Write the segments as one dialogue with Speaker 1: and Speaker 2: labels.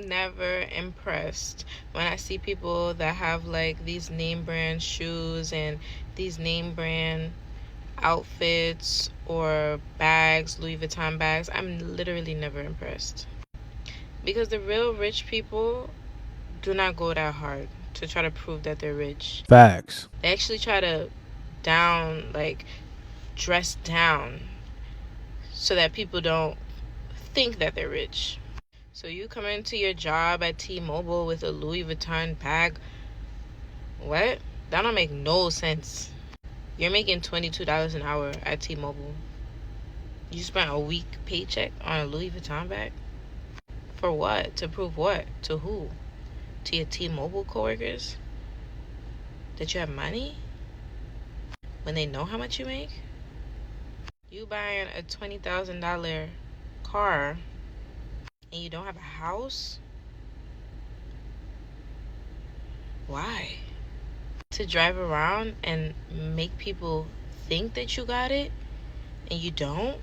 Speaker 1: Never impressed when I see people that have like these name brand shoes and these name brand outfits or bags, Louis Vuitton bags. I'm literally never impressed. Because the real rich people do not go that hard to try to prove that they're rich.
Speaker 2: Facts.
Speaker 1: They actually try to dress down so that people don't think that they're rich. So you come into your job at T-Mobile with a Louis Vuitton bag. What? That don't make no sense. You're making $22 an hour at T-Mobile. You spent a week paycheck on a Louis Vuitton bag? For what? To prove what? To who? To your T-Mobile coworkers? That you have money? When they know how much you make? You buying a $20,000 car and you don't have a house? Why? To drive around and make people think that you got it and you don't?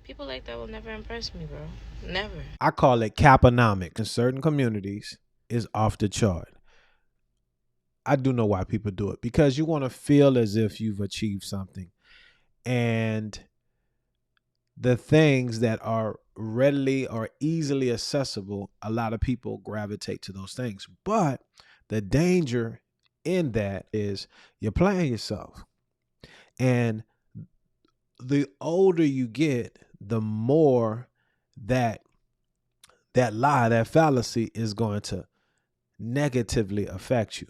Speaker 1: People like that will never impress me, bro. Never.
Speaker 2: I call it Caponomics. In certain communities, is off the chart. I do know why people do it because you want to feel as if you've achieved something. And the things that are readily or easily accessible, a lot of people gravitate to those things. But the danger in that is you're playing yourself. And the older you get, the more that lie, that fallacy is going to negatively affect you.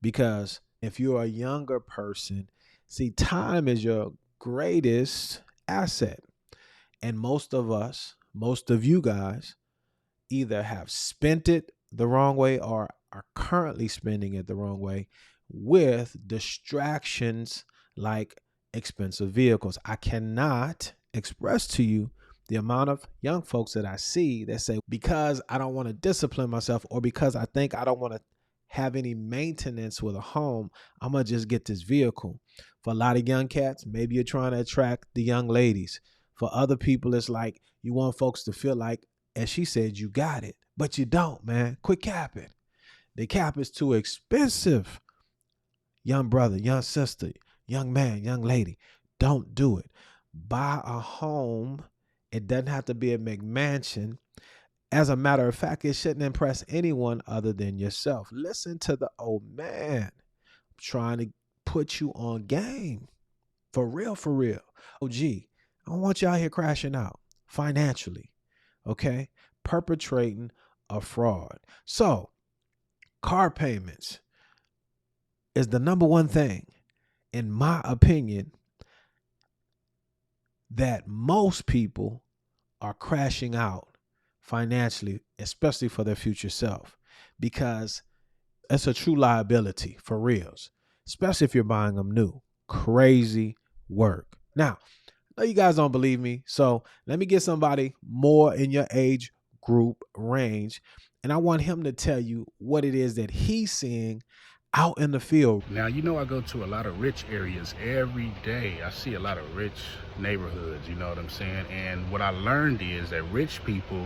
Speaker 2: Because if you're a younger person, see, time is your greatest asset. And most of us, most of you guys, either have spent it the wrong way or are currently spending it the wrong way with distractions like expensive vehicles. I cannot express to you the amount of young folks that I see that say, because I don't want to discipline myself or because I think I don't want to have any maintenance with a home, I'm going to just get this vehicle. For a lot of young cats, maybe you're trying to attract the young ladies. For other people, it's like you want folks to feel like, as she said, you got it, but you don't, man. Quit capping. The cap is too expensive. Young brother, young sister, young man, young lady, don't do it. Buy a home. It doesn't have to be a McMansion. As a matter of fact, it shouldn't impress anyone other than yourself. Listen to the old man. I'm trying to put you on game. For real, for real. Oh, gee, I don't want you out here crashing out financially, okay? Perpetrating a fraud. So, car payments is the number one thing, in my opinion, that most people are crashing out financially, especially for their future self, because it's a true liability for reals, especially if you're buying them new. Crazy work. Now, I know you guys don't believe me, so let me get somebody more in your age group range, and I want him to tell you what it is that he's seeing out in the field.
Speaker 3: Now, I go to a lot of rich areas every day. I see a lot of rich neighborhoods, you know what I'm saying? And what I learned is that rich people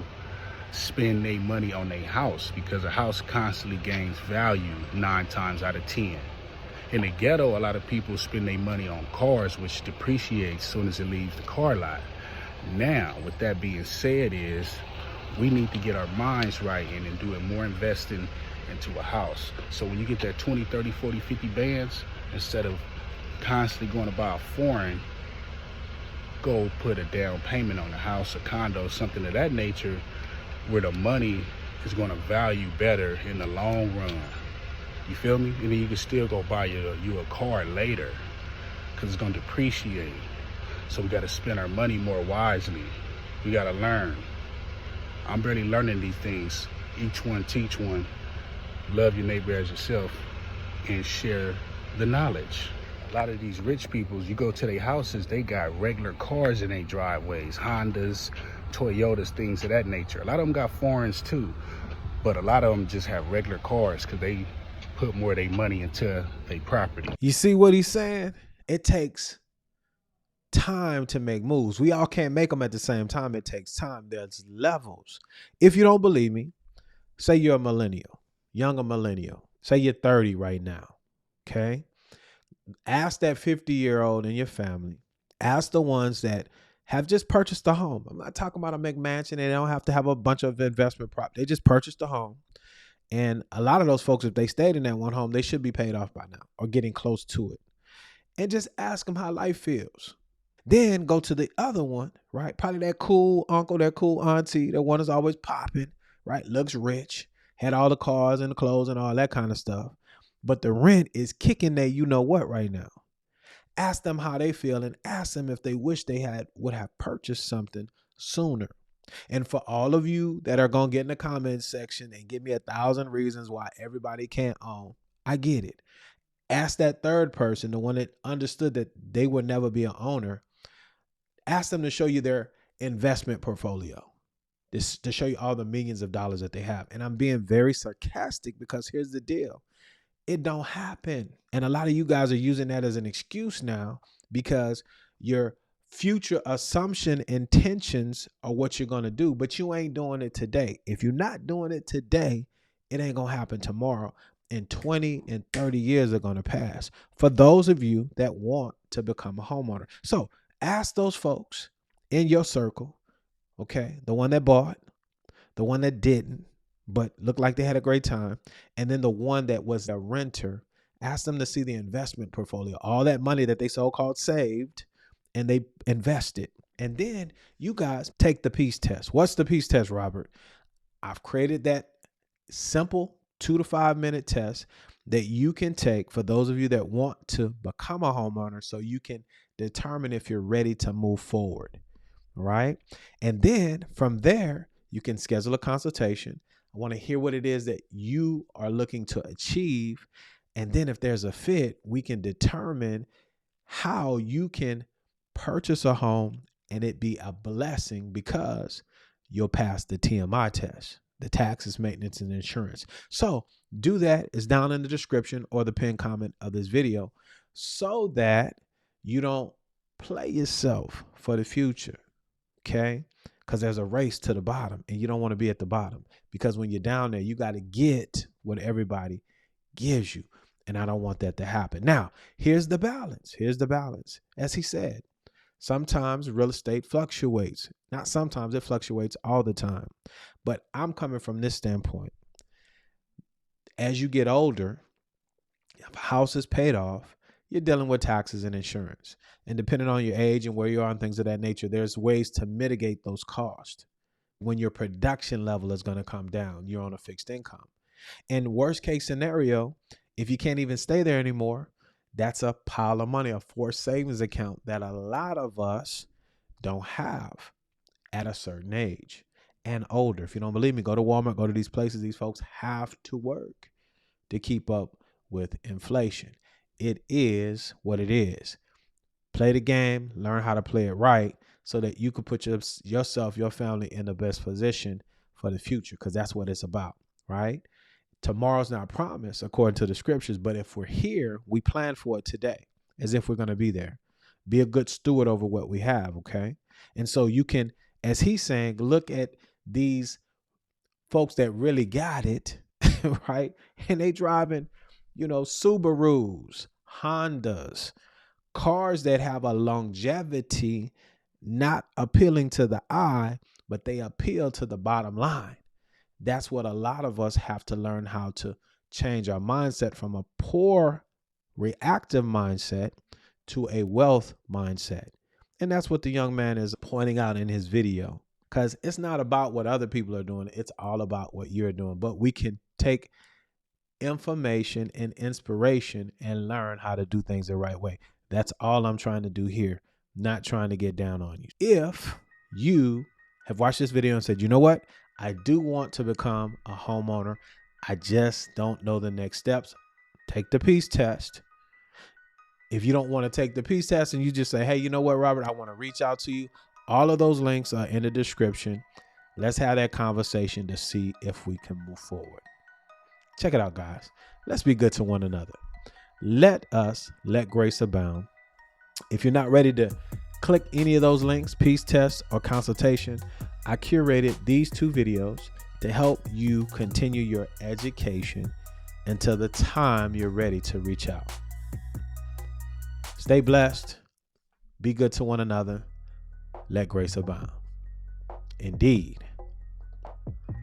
Speaker 3: spend their money on their house because a house constantly gains value 9 times out of 10. In the ghetto, a lot of people spend their money on cars, which depreciates as soon as it leaves the car lot. Now, with that being said, we need to get our minds right and do it more investing into a house. So when you get that 20, 30, 40, 50 bands, instead of constantly going to buy a foreign, go put a down payment on a house, a condo, something of that nature, where the money is going to value better in the long run. You feel me? And then you can still go buy you a car later because it's going to depreciate. So we got to spend our money more wisely. We got to learn. I'm barely learning these things. Each one teach one. Love your neighbor as yourself and share the knowledge. A lot of these rich people, you go to their houses, they got regular cars in their driveways, Hondas, Toyotas, things of that nature. A lot of them got foreigns too, but a lot of them just have regular cars because they put more of their money into their property.
Speaker 2: You see what he's saying? It takes time to make moves. We all can't make them at the same time. It takes time. There's levels. If you don't believe me, say you're a millennial, younger millennial. Say you're 30 right now. Okay. Ask that 50-year-old in your family. Ask the ones that have just purchased a home. I'm not talking about a McMansion. They don't have to have a bunch of investment prop. They just purchased a home. And a lot of those folks, if they stayed in that one home, they should be paid off by now or getting close to it. And just ask them how life feels. Then go to the other one, right? Probably that cool uncle, that cool auntie, the one is always popping, right? Looks rich, had all the cars and the clothes and all that kind of stuff. But the rent is kicking their you know what right now. Ask them how they feel and ask them if they wish they would have purchased something sooner. And for all of you that are going to get in the comments section and give me 1,000 reasons why everybody can't own, I get it. Ask that third person, the one that understood that they would never be an owner, ask them to show you their investment portfolio, to show you all the millions of dollars that they have. And I'm being very sarcastic because here's the deal. It don't happen. And a lot of you guys are using that as an excuse now because your future assumption intentions are what you're going to do, but you ain't doing it today. If you're not doing it today, it ain't going to happen tomorrow. And 20 and 30 years are going to pass for those of you that want to become a homeowner. So ask those folks in your circle, okay, the one that bought, the one that didn't, but looked like they had a great time, and then the one that was a renter, ask them to see the investment portfolio, all that money that they so-called saved, and they invested. And then you guys take the peace test. What's the peace test, Robert? I've created that simple 2 to 5 minute test that you can take for those of you that want to become a homeowner so you can determine if you're ready to move forward, right? And then from there, you can schedule a consultation. I want to hear what it is that you are looking to achieve. And then if there's a fit, we can determine how you can purchase a home and it be a blessing because you'll pass the TMI test, the taxes, maintenance, and insurance. So do that. It's down in the description or the pinned comment of this video so that you don't play yourself for the future, okay? Because there's a race to the bottom and you don't want to be at the bottom because when you're down there, you got to get what everybody gives you. And I don't want that to happen. Now, here's the balance. Here's the balance. As he said, sometimes real estate fluctuates. Not sometimes, it fluctuates all the time. But I'm coming from this standpoint. As you get older, if a house is paid off, you're dealing with taxes and insurance. And depending on your age and where you are and things of that nature, there's ways to mitigate those costs. When your production level is going to come down, you're on a fixed income. And worst case scenario, if you can't even stay there anymore, that's a pile of money, a forced savings account that a lot of us don't have at a certain age and older. If you don't believe me, go to Walmart, go to these places. These folks have to work to keep up with inflation. It is what it is. Play the game, learn how to play it right so that you can put yourself, your family in the best position for the future, because that's what it's about, right? Tomorrow's not promised according to the scriptures, but if we're here, we plan for it today as if we're going to be there. Be a good steward over what we have, okay? And so you can, as he's saying, look at these folks that really got it, right? And they driving, Subarus, Hondas, cars that have a longevity not appealing to the eye, but they appeal to the bottom line. That's what a lot of us have to learn how to change our mindset from a poor reactive mindset to a wealth mindset. And that's what the young man is pointing out in his video, because it's not about what other people are doing. It's all about what you're doing. But we can take information and inspiration and learn how to do things the right way. That's all I'm trying to do here, not trying to get down on you. If you have watched this video and said, you know what? I do want to become a homeowner. I just don't know the next steps. Take the peace test. If you don't want to take the peace test and you just say, hey, you know what, Robert, I want to reach out to you. All of those links are in the description. Let's have that conversation to see if we can move forward. Check it out, guys. Let's be good to one another. Let grace abound. If you're not ready to Click any of those links, peace test or consultation. I curated these 2 videos to help you continue your education until the time you're ready to reach out. Stay blessed. Be good to one another. Let grace abound. Indeed.